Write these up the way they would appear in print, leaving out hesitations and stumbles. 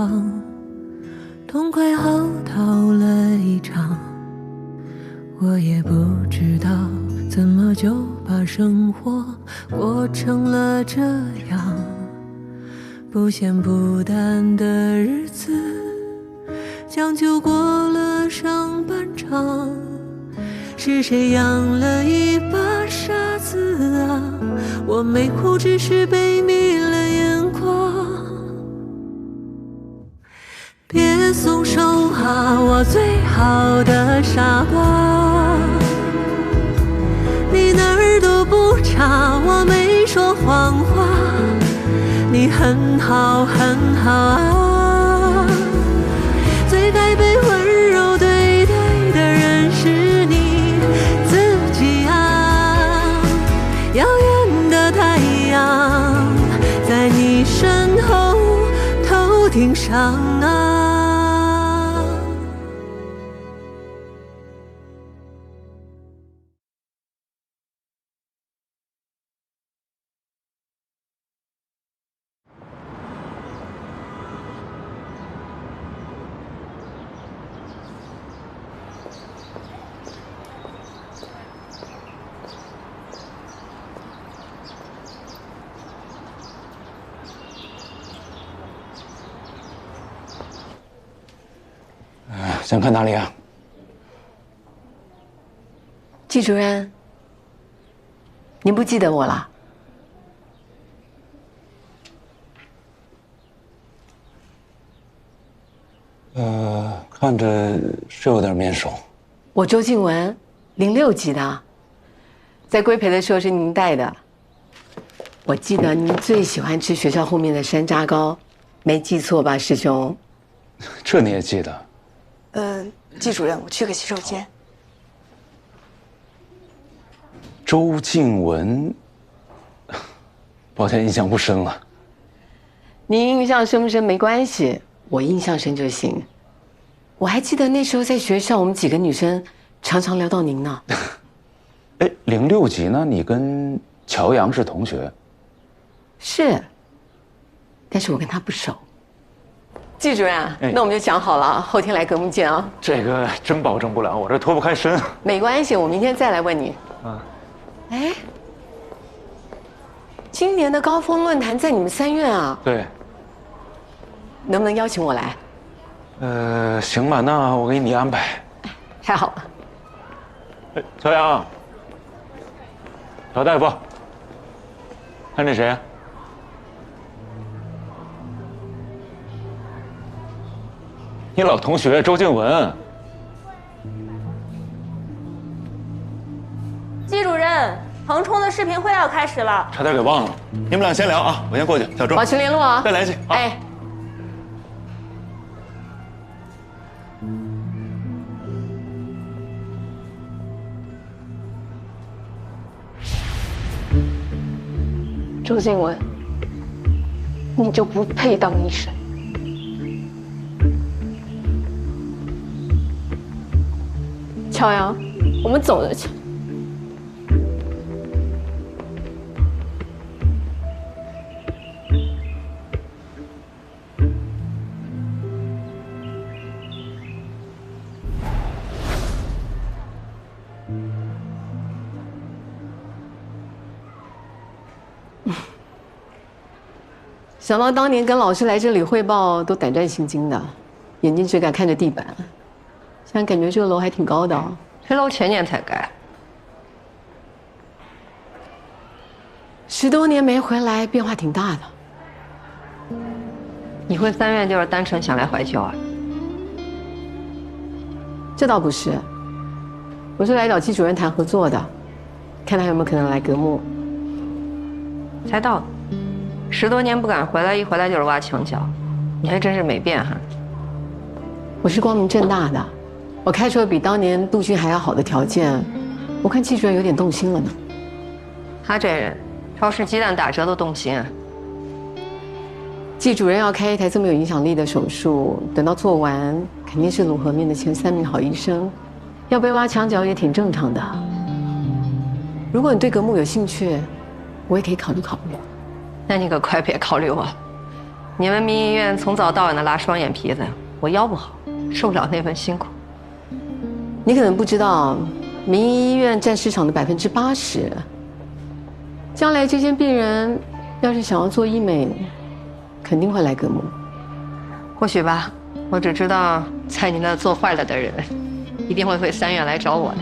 往，痛快嚎啕了一场。我也不知道怎么就把生活过成了这样，不咸不淡的日子将就过了上半场。是谁养了一把傻子啊？我没哭，只是被迷了眼眶。别松手啊，我最好的傻瓜，你哪儿都不差，我没说谎话，你很好很好啊。最该被温柔对待的人是你自己啊。遥远的太阳在你身后头顶上啊。想看哪里啊？季主任，您不记得我了？看着是有点面熟。我周静雯，06级的，在规培的时候是您带的。我记得您最喜欢吃学校后面的山楂糕，没记错吧，师兄？这你也记得？季主任，我去个洗手间。周静雯，抱歉，印象不深了。您印象深不深没关系，我印象深就行。我还记得那时候在学校，我们几个女生常常聊到您呢。哎，06级呢？你跟乔阳是同学？是，但是我跟他不熟。季主任，那我们就讲好了，后天来革命见啊。这个真保证不了，我这脱不开身。没关系，我明天再来问你。哎，今年的高峰论坛在你们3院啊？对。能不能邀请我来？行吧，那我给你安排。太好了。哎，乔阳，乔大夫，看这谁啊？你老同学周静雯。季主任，腾冲的视频会要开始了，差点给忘了。你们俩先聊啊，我先过去。小周，保持联络啊，再联系。哎。周静雯，你就不配当医生。乔阳，我们走着去。想到当年跟老师来这里汇报，都胆战心惊的，眼睛只敢看着地板。现在感觉这个楼还挺高的哦。这楼前年才盖。10多年没回来，变化挺大的。你回3院就是单纯想来怀旧啊？这倒不是，我是来找季主任谈合作的，看他有没有可能来革木。才到，10多年不敢回来，一回来就是挖墙脚，你还真是没变哈。我是光明正大的，我开出了比当年陆军还要好的条件，我看季主任有点动心了呢。他这人，超市鸡蛋打折都动心啊。季主任要开一台这么有影响力的手术，等到做完，肯定是鲁河面的前3名好医生，要被挖墙脚也挺正常的。如果你对革木有兴趣，我也可以考虑考虑。那你可快别考虑我，你们民医院从早到晚的拉双眼皮子，我腰不好，受不了那份辛苦。你可能不知道，民营医院占市场的80%。将来这些病人要是想要做医美，肯定会来格木。或许吧，我只知道，在你那做坏了的人，一定会回3院来找我的。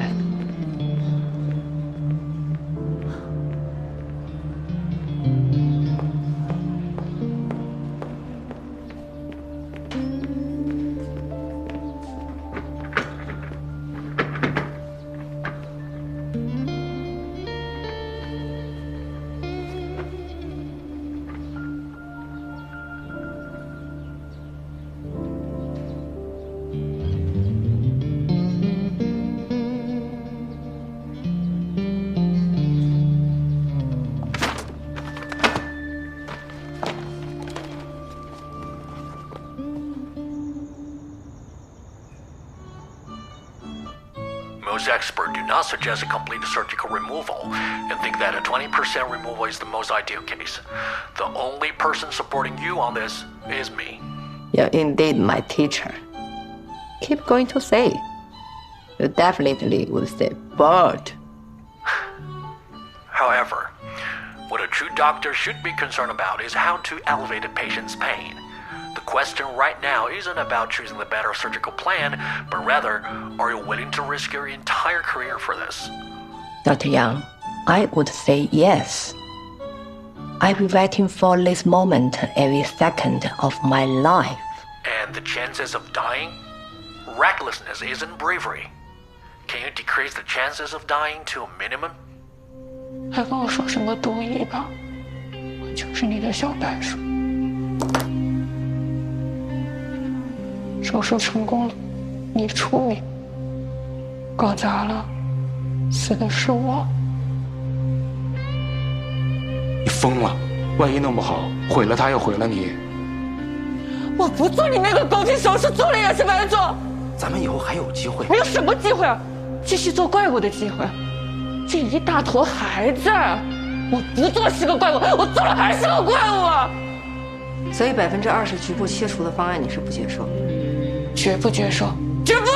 Most experts do not suggest a complete surgical removal and think that a 20% removal is the most ideal case. The only person supporting you on this is me. You're indeed my teacher. Keep going to say. You definitely would say bird. However, what a true doctor should be concerned about is how to elevate a patient's pain. The question right now isn't about choosing the better surgical plan, but rather, are you willing to risk your entire career for this? Dr. Yang, I would say yes. I've been waiting for this moment every second of my life. And the chances of dying? Recklessness isn't bravery. Can you decrease the chances of dying to a minimum? 还跟我说什么毒医吧，我就是你的小白鼠。手术成功了，你出名；搞砸了，死的是我。你疯了！万一弄不好，毁了他又毁了你。我不做你那个狗屁手术，做了也是白做。咱们以后还有机会。没有什么机会，继续做怪物的机会。这一大坨孩子，我不做是个怪物，我做了还是个怪物。所以20%局部切除的方案你是不接受？绝不接受，绝不！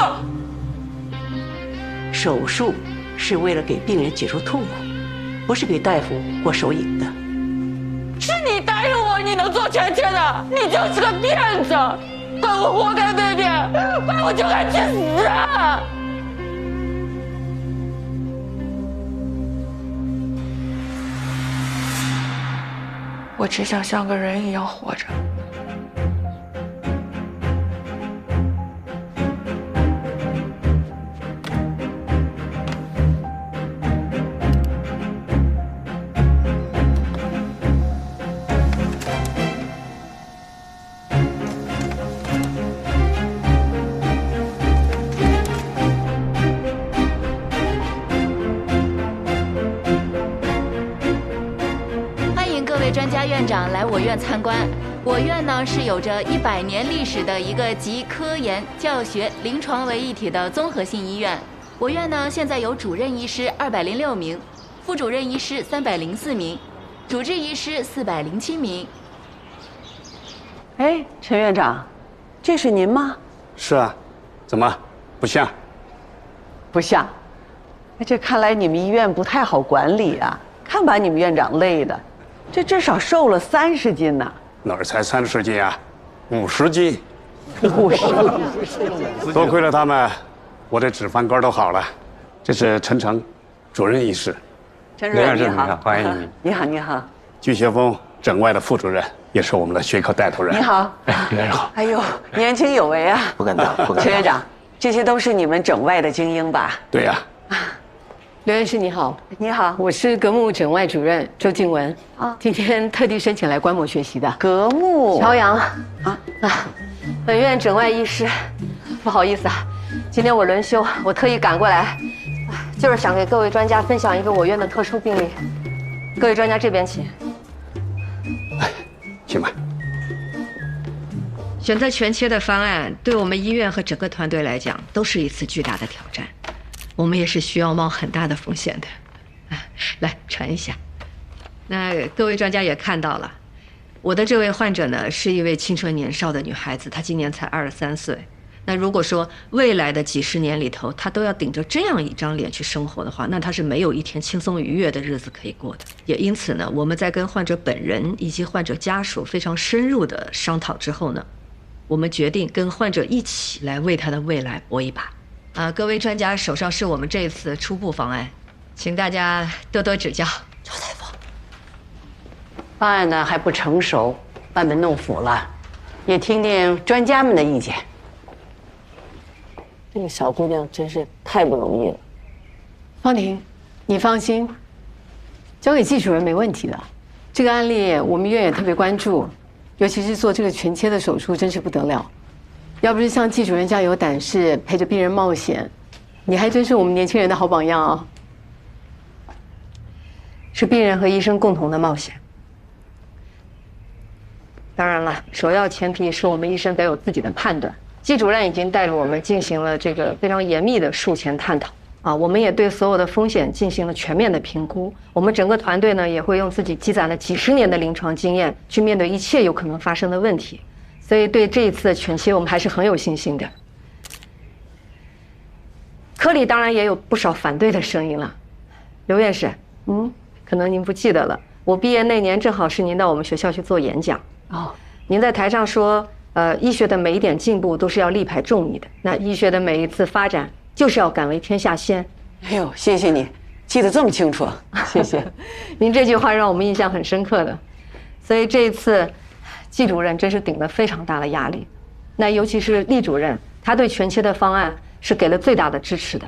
手术是为了给病人解除痛苦，不是给大夫过手瘾的。是你答应我你能做全切的，你就是个骗子！怪我活该被骗，怪我就该去死啊！我只想像个人一样活着。专家院长来我院参观。我院呢是有着100年历史的一个集科研、教学、临床为一体的综合性医院。我院呢现在有主任医师206名，副主任医师304名，主治医师407名。哎，陈院长，这是您吗？是啊，怎么不像？不像。这看来你们医院不太好管理啊，看把你们院长累的。这至少瘦了30斤呢，哪儿才30斤啊，50斤，50。多亏了他们，我这脂肪肝都好了。这是陈诚，主任医师。陈主任你好，欢迎你。你好，你好。巨学峰整外的副主任，也是我们的学科带头人。你好，李院长好。哎呦，年轻有为啊！不敢当，不敢当。陈院长，这些都是你们整外的精英吧？对呀。刘院士你好，你好，我是格木整外主任周静雯啊，今天特地申请来观摩学习的。格木乔阳本院整外医师，不好意思啊，今天我轮休，我特意赶过来，就是想给各位专家分享一个我院的特殊病例。各位专家这边请。请吧。选择全切的方案，对我们医院和整个团队来讲，都是一次巨大的挑战。我们也是需要冒很大的风险的，来传一下。那各位专家也看到了，我的这位患者呢，是一位青春年少的女孩子，她今年才23岁。那如果说未来的几十年里头，她都要顶着这样一张脸去生活的话，那她是没有一天轻松愉悦的日子可以过的。也因此呢，我们在跟患者本人以及患者家属非常深入的商讨之后呢，我们决定跟患者一起来为他的未来搏一把。各位专家手上是我们这次初步方案，请大家多多指教。周大夫，方案呢还不成熟，班门弄斧了，也听听专家们的意见。这个小姑娘真是太不容易了。方婷，你放心，交给技术人没问题的。这个案例我们医院也特别关注，尤其是做这个全切的手术，真是不得了。要不是像技主任这样有胆识，陪着病人冒险，你还真是我们年轻人的好榜样啊！是病人和医生共同的冒险。当然了，首要前提是我们医生得有自己的判断。季主任已经带着我们进行了这个非常严密的术前探讨我们也对所有的风险进行了全面的评估。我们整个团队呢，也会用自己积攒了几十年的临床经验去面对一切有可能发生的问题。所以对这一次的全切，我们还是很有信心的。科里当然也有不少反对的声音了。刘院士，可能您不记得了，我毕业那年正好是您到我们学校去做演讲您在台上说，医学的每一点进步都是要力排众议的，那医学的每一次发展就是要敢为天下先。哎呦，谢谢你记得这么清楚，谢谢。您这句话让我们印象很深刻的，所以这一次季主任真是顶了非常大的压力，那尤其是厉主任，他对全切的方案是给了最大的支持的。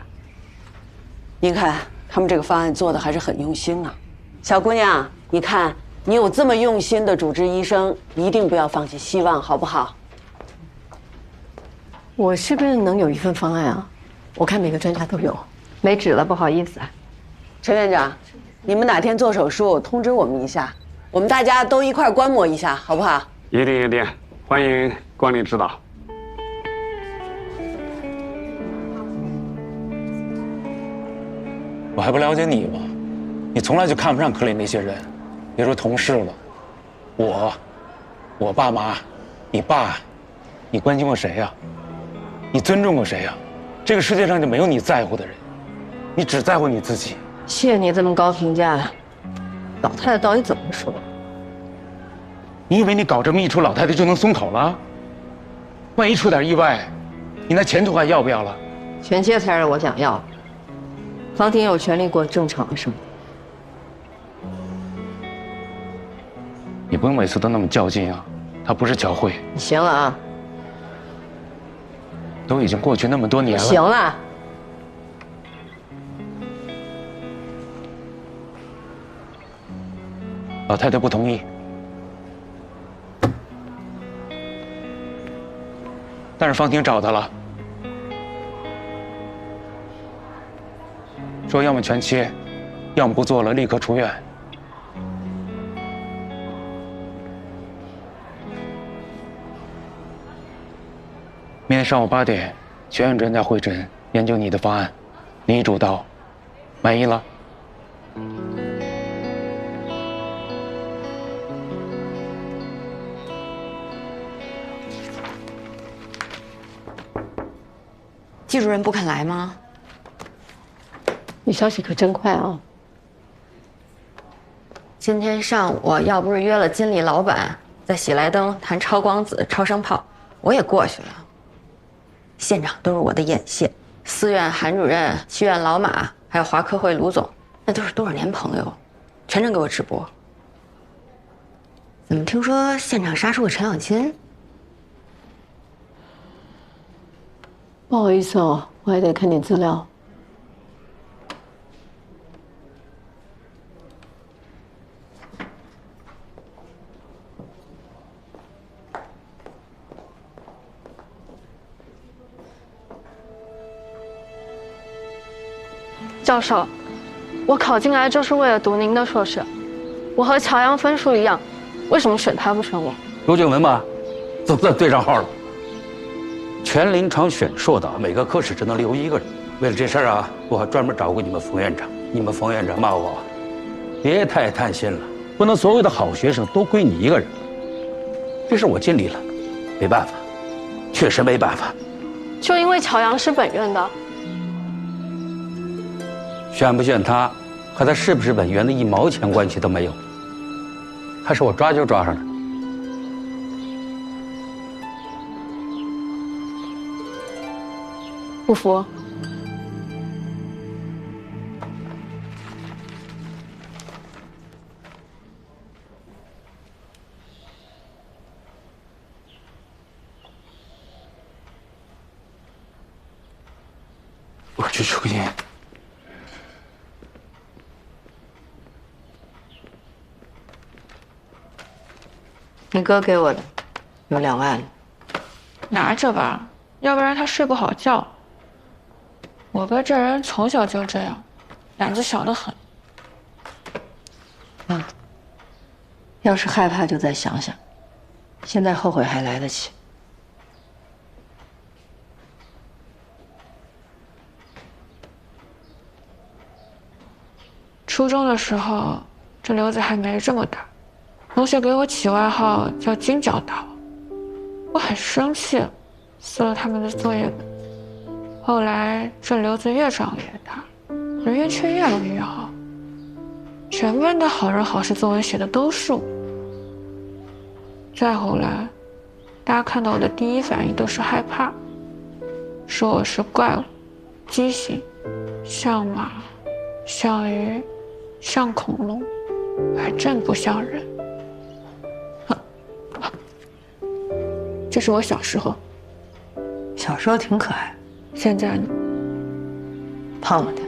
您看他们这个方案做的还是很用心啊。小姑娘，你看你有这么用心的主治医生，一定不要放弃希望，好不好？我是不是能有一份方案啊？我看每个专家都有。没纸了，不好意思。陈院长，你们哪天做手术通知我们一下，我们大家都一块观摩一下，好不好？一定一定，欢迎光临指导。我还不了解你吗？你从来就看不上科里那些人，别说同事了，我爸妈，你爸，你关心过谁呀？你尊重过谁呀？这个世界上就没有你在乎的人，你只在乎你自己。谢谢你这么高评价。老太太到底怎么说？你以为你搞这么一出，老太太就能松口了？万一出点意外，你那前途还要不要了？全切才是我想要的。方婷有权利过正常的生活。你不用每次都那么较劲啊，她不是教会。你行了啊。都已经过去那么多年了。行了。老太太不同意，但是方婷找他了，说要么全切，要么不做了，立刻出院。明天上午8点，学院专家会诊研究你的方案，你主导，满意了？季主任不肯来吗？你消息可真快啊！今天上午要不是约了经理老板在喜来登谈超光子、超声炮，我也过去了。现场都是我的眼线，4院韩主任、7院老马，还有华科会卢总，那都是多少年朋友，全程给我直播。怎么听说现场杀出个陈小金？不好意思哦，我还得看点资料。教授，我考进来就是为了读您的硕士，我和乔阳分数一样，为什么选他不选我？罗静文吧，总算对上号了。全临床选硕的每个科室只能留1个人。为了这事儿啊，我还专门找过你们冯院长。你们冯院长骂我，别太贪心了，不能所有的好学生都归你一个人。这事我尽力了，没办法，确实没办法。就因为乔阳是本院的，选不选他，和他是不是本院的1毛钱关系都没有。他是我抓就抓上了。不服？我去抽根烟。你哥给我的，有2万。拿着吧，要不然他睡不好觉。我哥这人从小就这样，胆子小得很。妈，要是害怕就再想想，现在后悔还来得及。初中的时候，这瘤子还没这么大，同学给我起外号叫金角大王，我很生气，撕了他们的作业本。后来这瘤子越长越大，人缘却越来越好，全班的好人好事作文写的都是我。再后来，大家看到我的第一反应都是害怕，说我是怪物、畸形、像马、像鱼、像恐龙，还真不像人。这是我小时候，小时候挺可爱，现在呢？胖了点。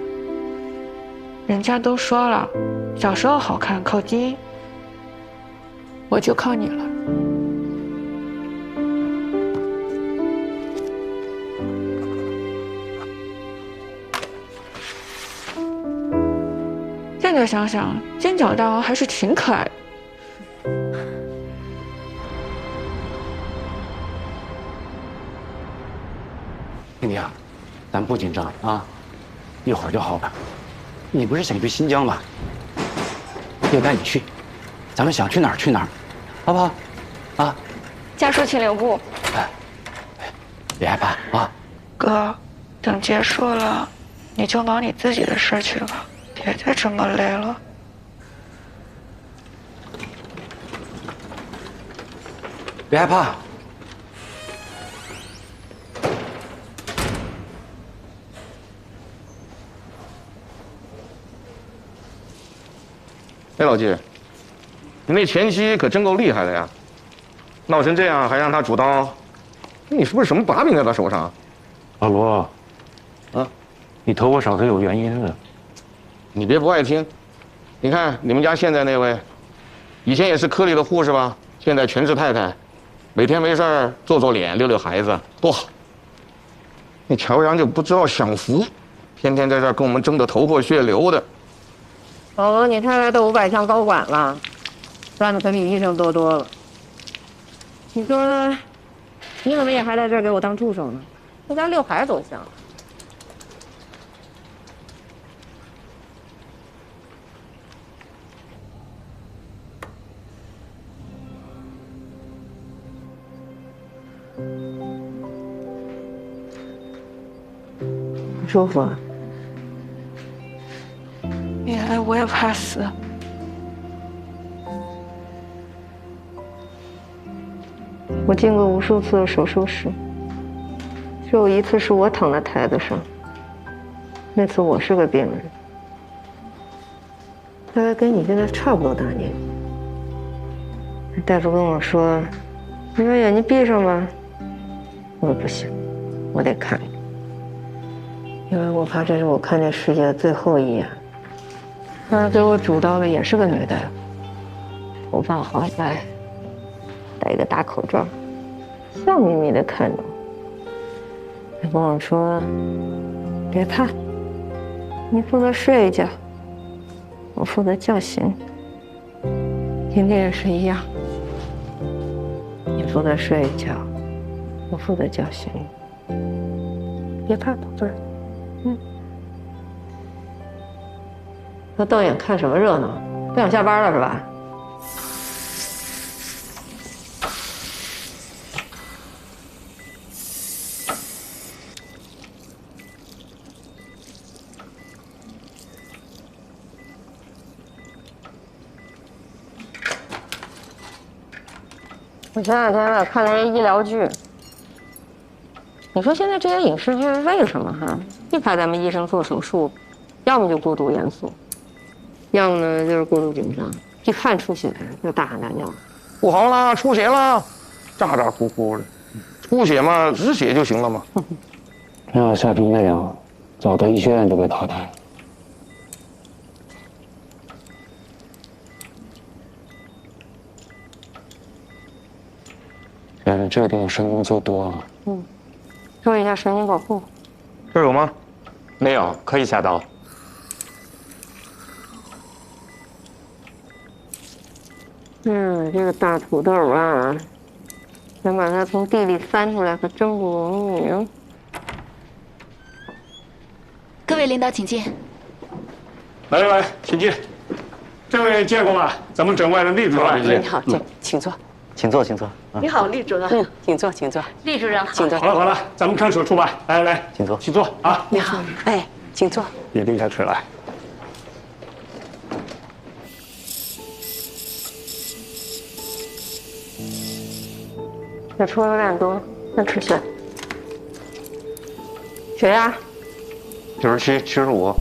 人家都说了，小时候好看靠基因，我就靠你了。现在想想，金角大王还是挺可爱的。弟弟啊，咱不紧张啊，一会儿就好了。你不是想去新疆吗？爹带你去，咱们想去哪儿去哪儿，好不好？啊，家属请留步。别害怕啊。哥，等结束了，你就忙你自己的事去吧，别再这么累了。别害怕。哎，老季，你那前妻可真够厉害的呀！闹成这样还让他主刀，你是不是什么把柄在他手上？老罗，啊，你头发少是有原因的。你别不爱听，你看你们家现在那位，以前也是科里的护士吧，现在全职太太，每天没事儿做做脸，遛遛孩子，多好。那乔阳就不知道享福，天天在这儿跟我们争得头破血流的。老罗，你太太都500项高管了，赚的可比医生多多了。你说，你怎么也还在这儿给我当助手呢？在家遛孩子多香。不舒服啊？原来我也怕死。我进过无数次的手术室，只有1次是我躺在台子上，那次我是个病人，大概跟你现在差不多大年纪。大夫跟我说：“你把眼睛闭上吧。”我说：“不行，我得看，因为我怕这是我看见世界的最后一眼。”那给我主刀的也是个女的，头发花白，戴一个大口罩，笑眯眯的看着我。她跟我说：“别怕，你负责睡一觉，我负责叫醒。今天也是一样，你负责睡一觉，我负责叫醒你。别怕，宝贝儿，都瞪眼看什么热闹？不想下班了是吧？我前两天啊看了一医疗剧，你说现在这些影视剧为什么哈一拍咱们医生做手术，要么就过度严肃，要么呢就是过度紧张，一看出血就大喊大叫。不好了，出血了，咋咋呼呼的，出血嘛止血就行了嘛。要夏萍那样，早在医学院就被淘汰了。原来这地方神工作多啊！注意一下神经保护。这儿有吗？没有，可以下刀。这个大土豆啊，想把它从地里翻出来可真不容易啊！各位领导，请进。来，请进。这位见过吗？咱们诊外的厉主任。你好，请坐。请坐，请坐。你好，厉主任。请坐，请坐。厉主任好。请坐。好了，咱们看手术吧。来，请坐，请坐啊。你好，哎，请坐。也离开腿来。这出有点多，再吃血。血压97、75。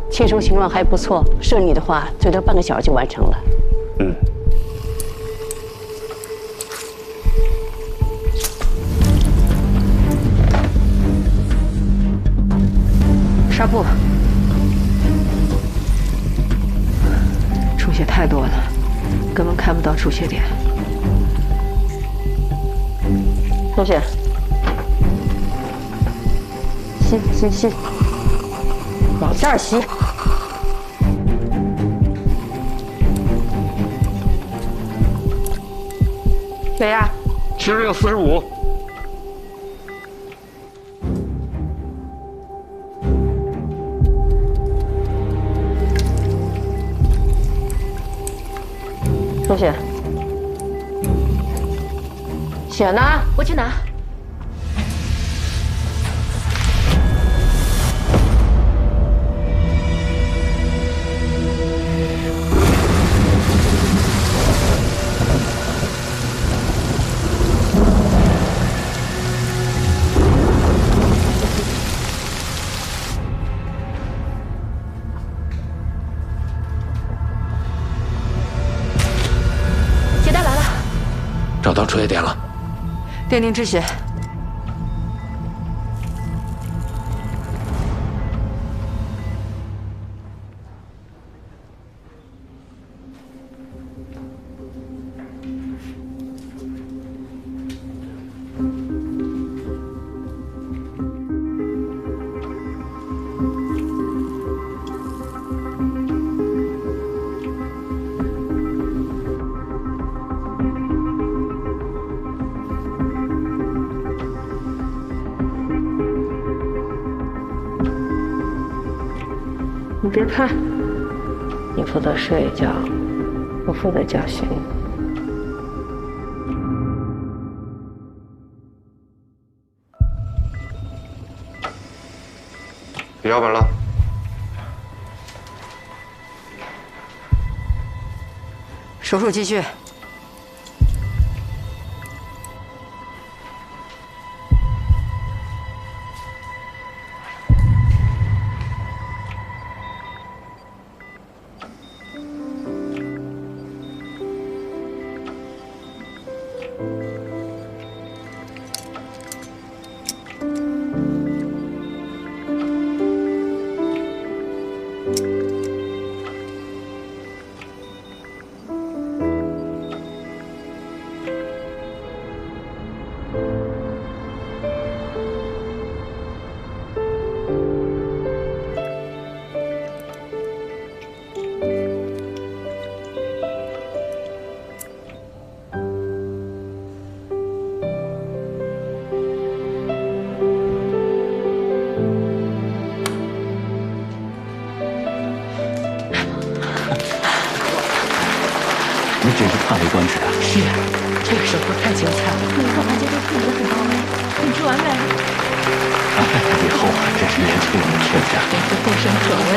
切除情况还不错，顺利的话，最多半个小时就完成了。纱布，出血太多了，根本看不到出血点。出血，吸，往这儿吸。血压76、45。出血。血呢？我去拿。找到出血点了，奠定止血。你别看，你负责睡一觉，我负责叫醒你。笔记本了。手术继续。真是叹为观止啊！是啊，这个手术太精彩了。你看完这都品质很高哎，你吃完没？以后真是年轻人的天下。这后生可畏。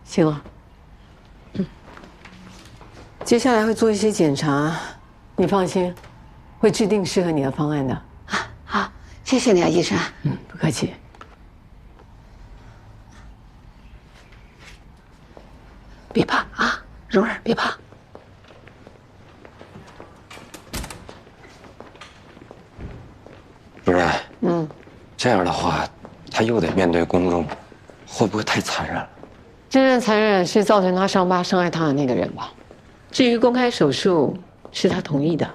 行了，接下来会做一些检查，你放心，会制定适合你的方案的。啊，好，谢谢你啊，医生。不客气。别怕啊，蓉儿，别怕。主任，这样的话，他又得面对公众，会不会太残忍了？真正残忍是造成他伤疤、伤害他的那个人吧？至于公开手术，是他同意的。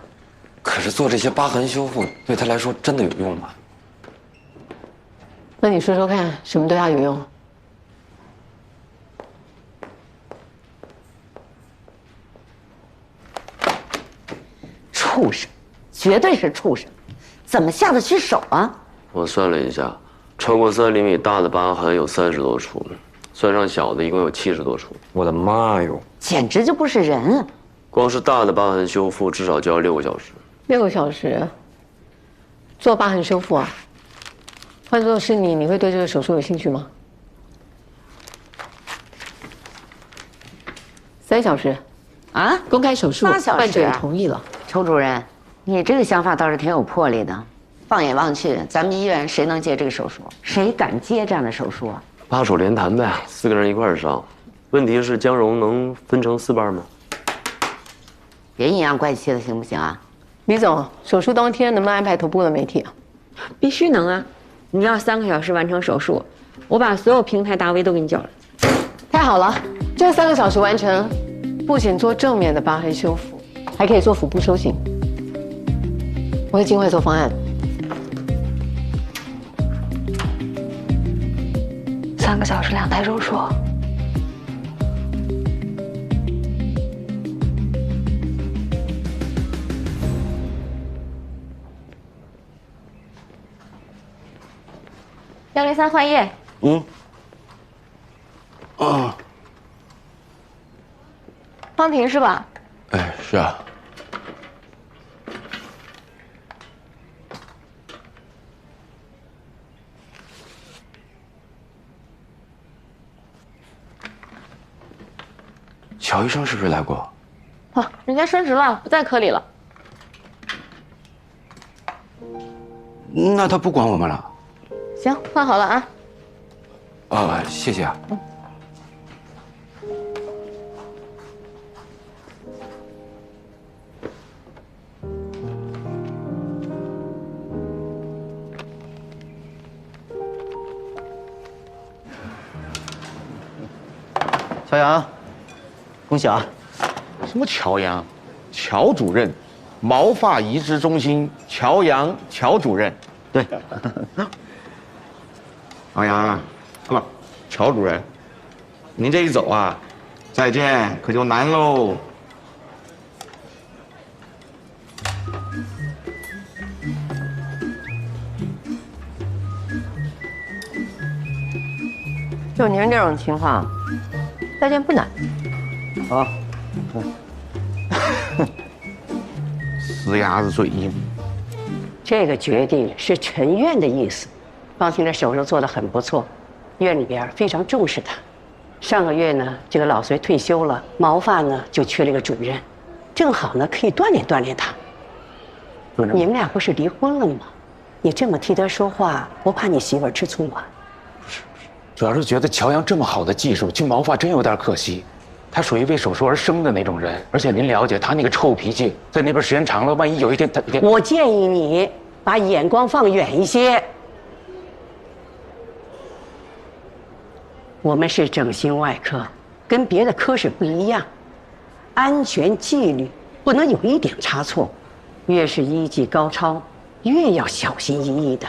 可是做这些疤痕修复对他来说真的有用吗？那你说说看，什么对他有用？畜生，绝对是畜生，怎么下得去手啊？我算了一下，超过3厘米大的疤痕有30多处，算上小的，一共有70多处。我的妈哟！简直就不是人！光是大的疤痕修复至少就要6个小时。6个小时做疤痕修复啊？换作是你，你会对这个手术有兴趣吗？3小时啊？公开手术， 8小时，患者也同意了。邱主任，你这个想法倒是挺有魄力的。放眼望去，咱们医院谁能接这个手术？谁敢接这样的手术啊8手连弹呗，4个人一块儿上。问题是江蓉能分成4班吗？别阴阳怪气的，行不行啊？李总，手术当天能不能安排头部的媒体啊？必须能啊！你要3个小时完成手术，我把所有平台大 V 都给你叫来。太好了，这3个小时完成，不仅做正面的疤痕修复，还可以做腹部收紧。我会尽快做方案。3个小时2台手术。103换液。方婷是吧？哎，是啊。乔医生是不是来过？哦，人家升职了，不在科里了。那他不管我们了？行，换好了啊。谢谢啊。乔阳，恭喜啊！什么乔阳？乔主任，毛发移植中心乔阳乔主任。对。老杨，不，乔主任，您这一走啊，再见可就难喽。就您这种情况，再见不难。啊。死鸭子嘴硬。这个决定是全院的意思。方婷的手术做得很不错，院里边非常重视她。上个月呢，这个老隋退休了，毛发呢就缺了一个主任，正好呢可以锻炼锻炼他。你们俩不是离婚了吗？你这么替他说话，我怕你媳妇儿吃醋啊。主要是觉得乔阳这么好的技术，去毛发真有点可惜。他属于为手术而生的那种人，而且您了解他那个臭脾气，在那边时间长了，万一有一天他……我建议你把眼光放远一些。我们是整形外科，跟别的科室不一样，安全纪律不能有一点差错，越是医技高超，越要小心翼翼的。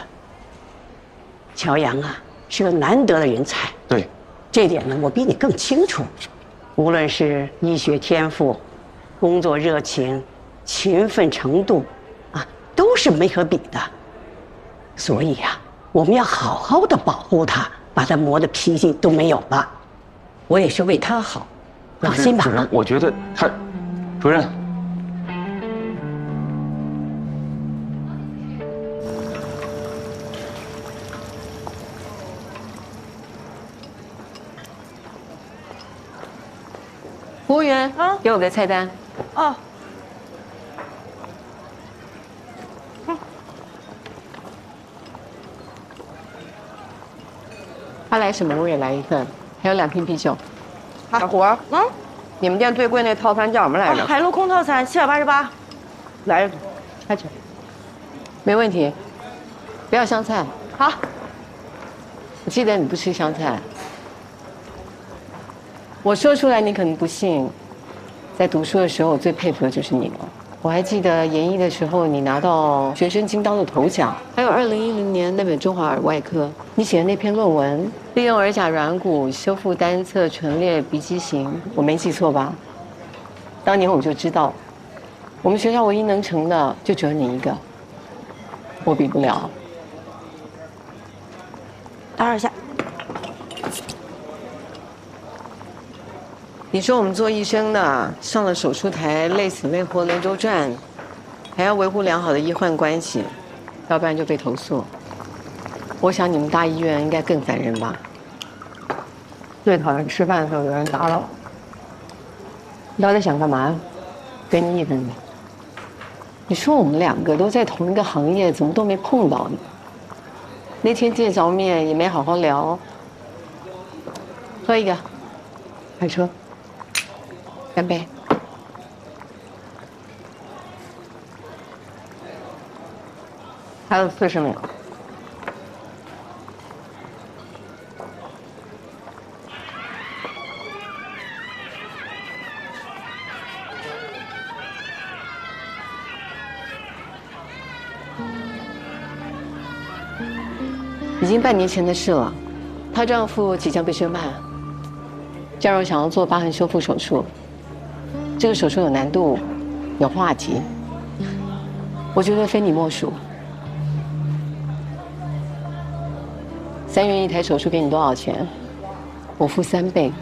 乔阳啊，是个难得的人才。对，这点呢，我比你更清楚。无论是医学天赋、工作热情、勤奋程度，啊，都是没可比的。所以呀，我们要好好的保护他，把他磨的脾气都没有了。我也是为他好，放心吧。主任，我觉得他，主任。服务员，给我个菜单。哦。他来什么我也来一份，还有2瓶啤酒。小胡，你们店最贵那套餐叫什么来着？海陆空套餐788。来，开始。没问题，不要香菜。好。我记得你不吃香菜。我说出来你可能不信，在读书的时候我最佩服的就是你了。我还记得研一的时候，你拿到学生金刀的头奖，还有2010年那本《中华耳外科》，你写的那篇论文，利用耳甲软骨修复单侧唇裂鼻畸形，我没记错吧？当年我就知道，我们学校唯一能成的就只有你一个，我比不了。打扰一下。你说我们做医生的上了手术台累死累活连轴转，还要维护良好的医患关系，要不然就被投诉。我想你们大医院应该更烦人吧？最讨厌吃饭的时候有人打扰。你到底想干嘛？给你1分钟。你说我们2个都在同一个行业，怎么都没碰到呢？那天见着面也没好好聊。喝一个，开车。干杯！还有40秒。已经半年前的事了，她丈夫即将被宣判。佳柔想要做疤痕修复手术。这个手术有难度，有话题，我觉得非你莫属。3元1台手术给你多少钱？我付3倍。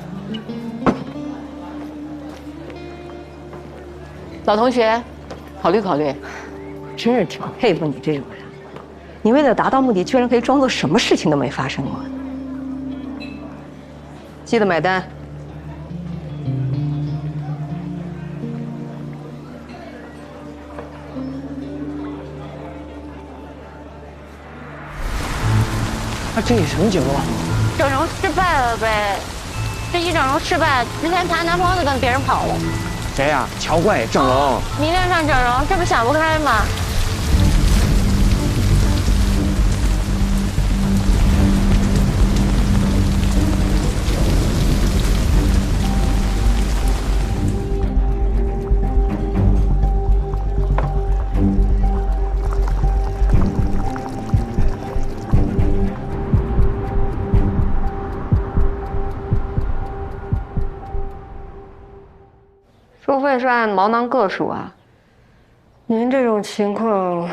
老同学，考虑考虑。真是挺佩服你这种人，你为了达到目的，居然可以装作什么事情都没发生过。记得买单。这里什么情况？整容失败了呗，这一整容失败，之前谈男朋友都跟别人跑了。谁呀？乔怪整容？明面上整容，这不想不开吗？收费是按毛囊个数啊。您这种情况，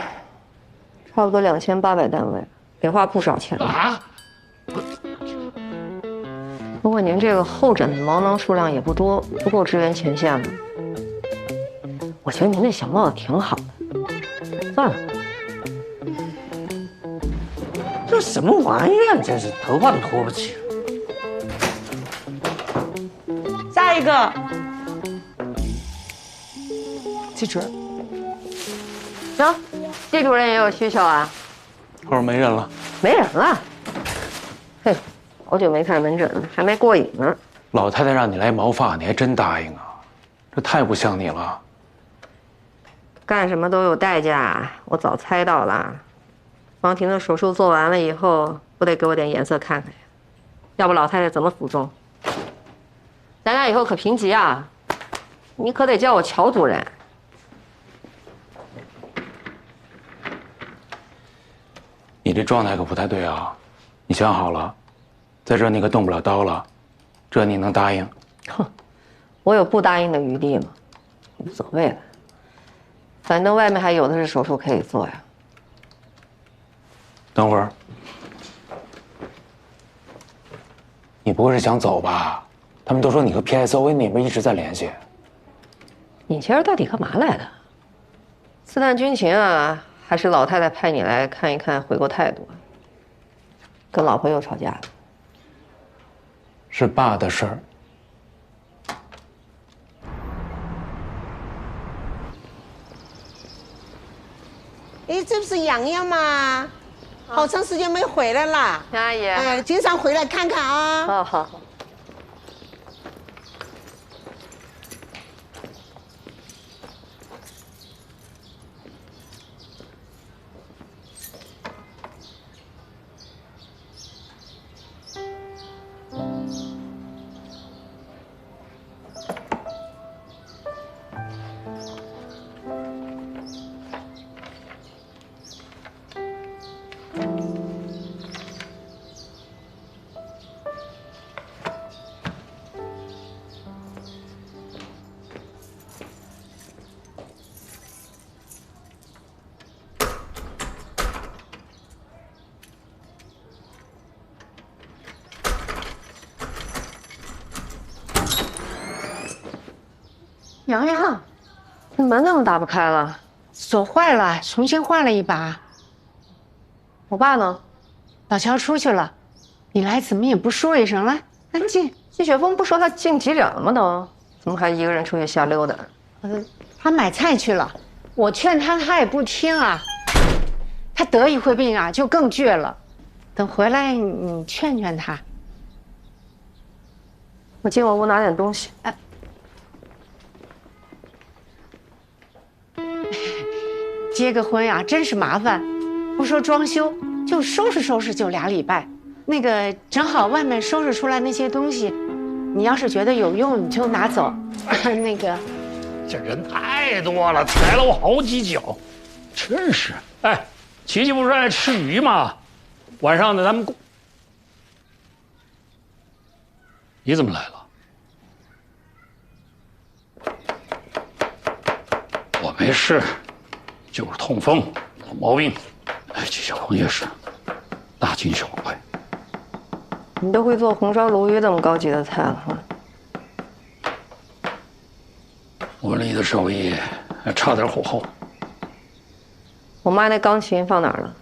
差不多2800单位，得花不少钱啊。不过您这个候诊的毛囊数量也不多，不够支援前线的。我觉得您那小帽子挺好的，算了。这什么玩意儿？真是头发都拖不起。下一个。季主任，行，季主任也有需求啊。后边没人了，没人了。嘿，好久没看门诊了，还没过瘾呢。老太太让你来毛发，你还真答应啊？这太不像你了。干什么都有代价，我早猜到了。王婷的手术做完了以后，不得给我点颜色看看呀？要不老太太怎么服众？咱俩以后可评级啊，你可得叫我乔主任。你这状态可不太对啊！你想好了，在这你可动不了刀了，这你能答应？哼，我有不答应的余地吗？无所谓了，反正外面还有的是手术可以做呀。等会儿，你不会是想走吧？他们都说你和 PSOA 那边一直在联系。你今儿到底干嘛来的？刺探军情啊，还是老太太派你来看一看回国态度？跟老婆又吵架了？是爸的事儿。哎，这不是洋洋吗？好长时间没回来了。杨阿姨，哎，经常回来看看啊。好好好。洋洋，这门怎么打不开了？锁坏了，重新换了一把。我爸呢？老乔出去了，你来怎么也不说一声，来，安静。季雪峰不说他进急诊了吗？都怎么还一个人出去瞎溜达？他买菜去了，我劝他，他也不听啊。他得一回病啊，就更倔了。等回来你劝劝他。我进我屋拿点东西。结个婚呀，真是麻烦，不说装修，就收拾收拾就2礼拜。那个正好外面收拾出来那些东西，你要是觉得有用，你就拿走。那个，这人太多了，踩了我好几脚，真是。哎，琪琪不是爱吃鱼吗？晚上呢，咱们你怎么来了？我没事。就是痛风，老毛病。哎，季小红也是，大惊小怪。你都会做红烧鲈鱼这么高级的菜了哈？我你的手艺还差点火候。我妈那钢琴放哪儿了？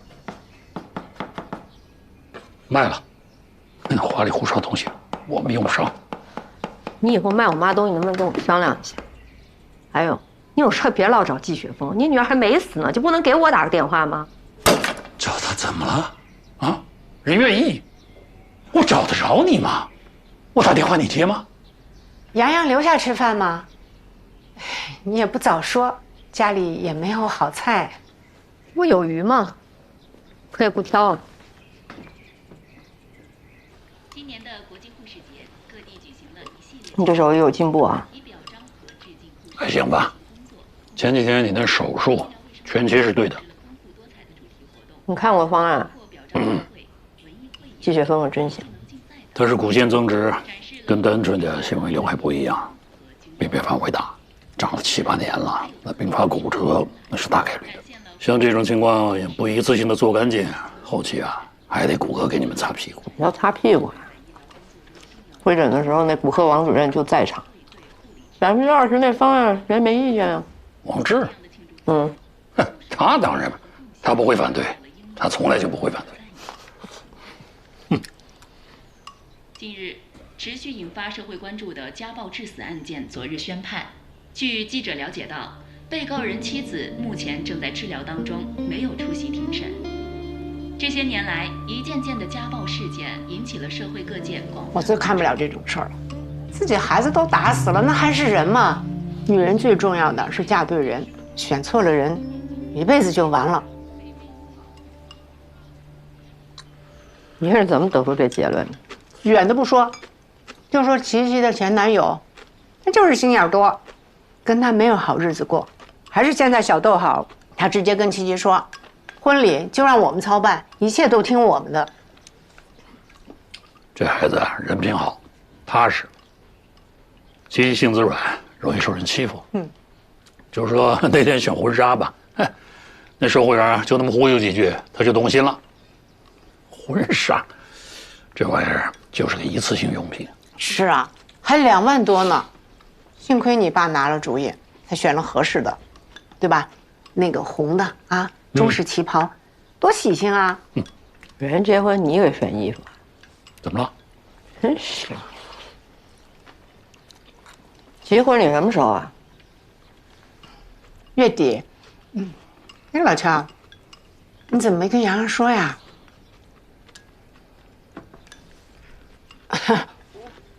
卖了，那花里胡哨东西我们用不上。你以后卖我妈东西能不能跟我商量一下？还有。你有事别老找季雪峰，你女儿还没死呢，就不能给我打个电话吗？找他怎么了？啊，人愿意，我找得着你吗？我打电话你接吗？洋洋留下吃饭吗？你也不早说，家里也没有好菜。我有鱼吗？可也不挑啊。今年的国际护士节，各地举行了一系列。你这手艺有进步啊？还行吧。前几天你那手术全期是对的。你看过方案？季雪峰可真行。他是骨线增殖，跟单纯的纤维瘤还不一样，病变范围大，长了7、8年了，那并发骨折那是大概率的。像这种情况也不一次性的做干净，后期啊还得骨科给你们擦屁股。要擦屁股？会诊的时候那骨科王主任就在场，20%那方案谁没意见啊？王志，他当然，他不会反对，他从来就不会反对。近日，持续引发社会关注的家暴致死案件昨日宣判。据记者了解到，被告人妻子目前正在治疗当中，没有出席庭审。这些年来，一件件的家暴事件引起了社会各界广泛。我最看不了这种事儿了。自己孩子都打死了，那还是人吗？女人最重要的是嫁对人，选错了人，一辈子就完了。你是怎么得出这结论的？远的不说，就说琪琪的前男友，他就是心眼多，跟他没有好日子过。还是现在小豆好，他直接跟琪琪说，婚礼就让我们操办，一切都听我们的。这孩子人品好，踏实。琪琪性子软，容易受人欺负。就是说那天选婚纱吧，那售货员就那么忽悠几句，他就动心了。婚纱，这玩意儿就是个一次性用品。是啊，还2万多呢，幸亏你爸拿了主意，才选了合适的，对吧？那个红的啊，中式旗袍，多喜庆啊！人结婚你给选衣服，怎么了？真是。结婚礼什么时候啊？月底。哎，老乔，你怎么没跟洋洋说呀？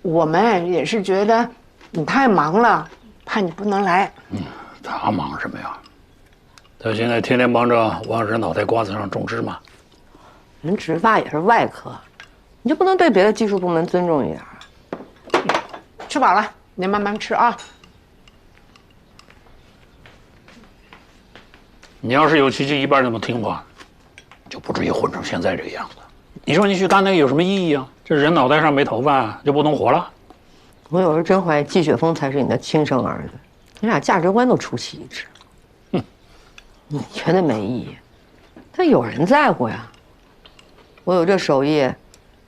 我们也是觉得你太忙了，怕你不能来。他忙什么呀？他现在天天忙着往人脑袋瓜子上种芝麻。人植发也是外科，你就不能对别的技术部门尊重一点？吃饱了，你慢慢吃啊。你要是有琪琪一半那么听话，就不至于混成现在这个样子。你说你去干那个有什么意义啊？这人脑袋上没头发就不能活了？我有时真怀疑季雪峰才是你的亲生儿子，你俩价值观都出奇一致。你觉得没意义，但有人在乎呀。我有这手艺，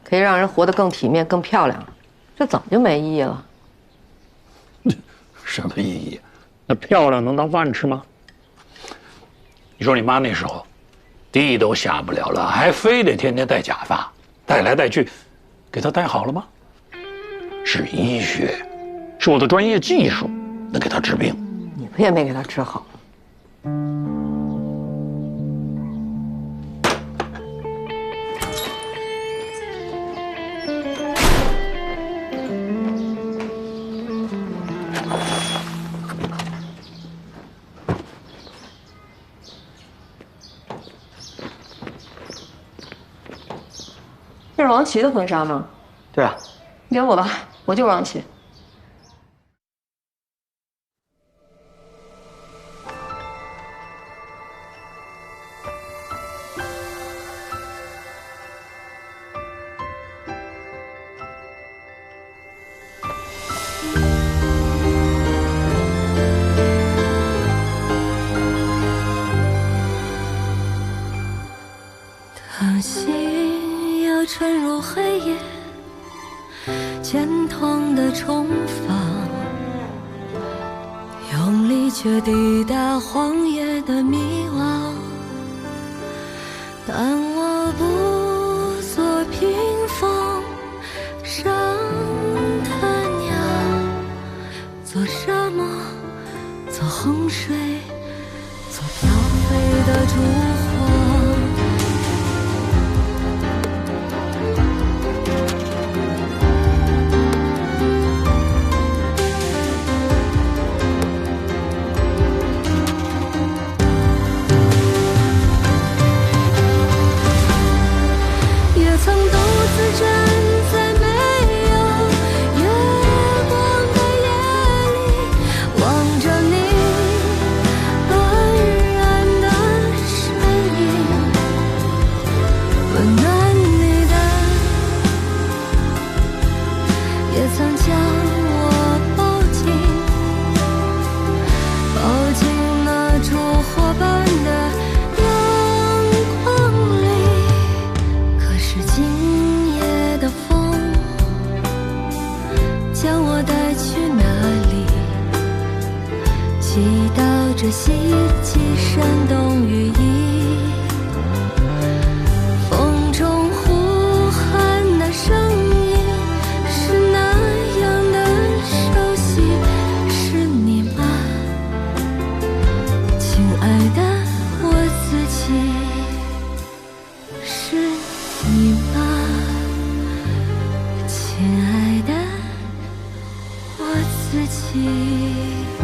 可以让人活得更体面、更漂亮，这怎么就没意义了？什么意义？那漂亮能当饭吃吗？你说你妈那时候，地都下不了了，还非得天天戴假发，戴来戴去，给她戴好了吗？是医学，是我的专业技术能给她治病。你不也没给她治好？这是王琦的婚纱吗？对啊。给我吧，我就是王琦。当心要沉入黑夜，渐痛的重放，用力却抵达荒野的迷惘。但我不做屏风上的鸟，做沙漠，做洪水，做飘飞的烛火。这希冀山东羽翼，风中呼喊的声音是那样的熟悉，是你吗，亲爱的我自己，是你吗，亲爱的自己。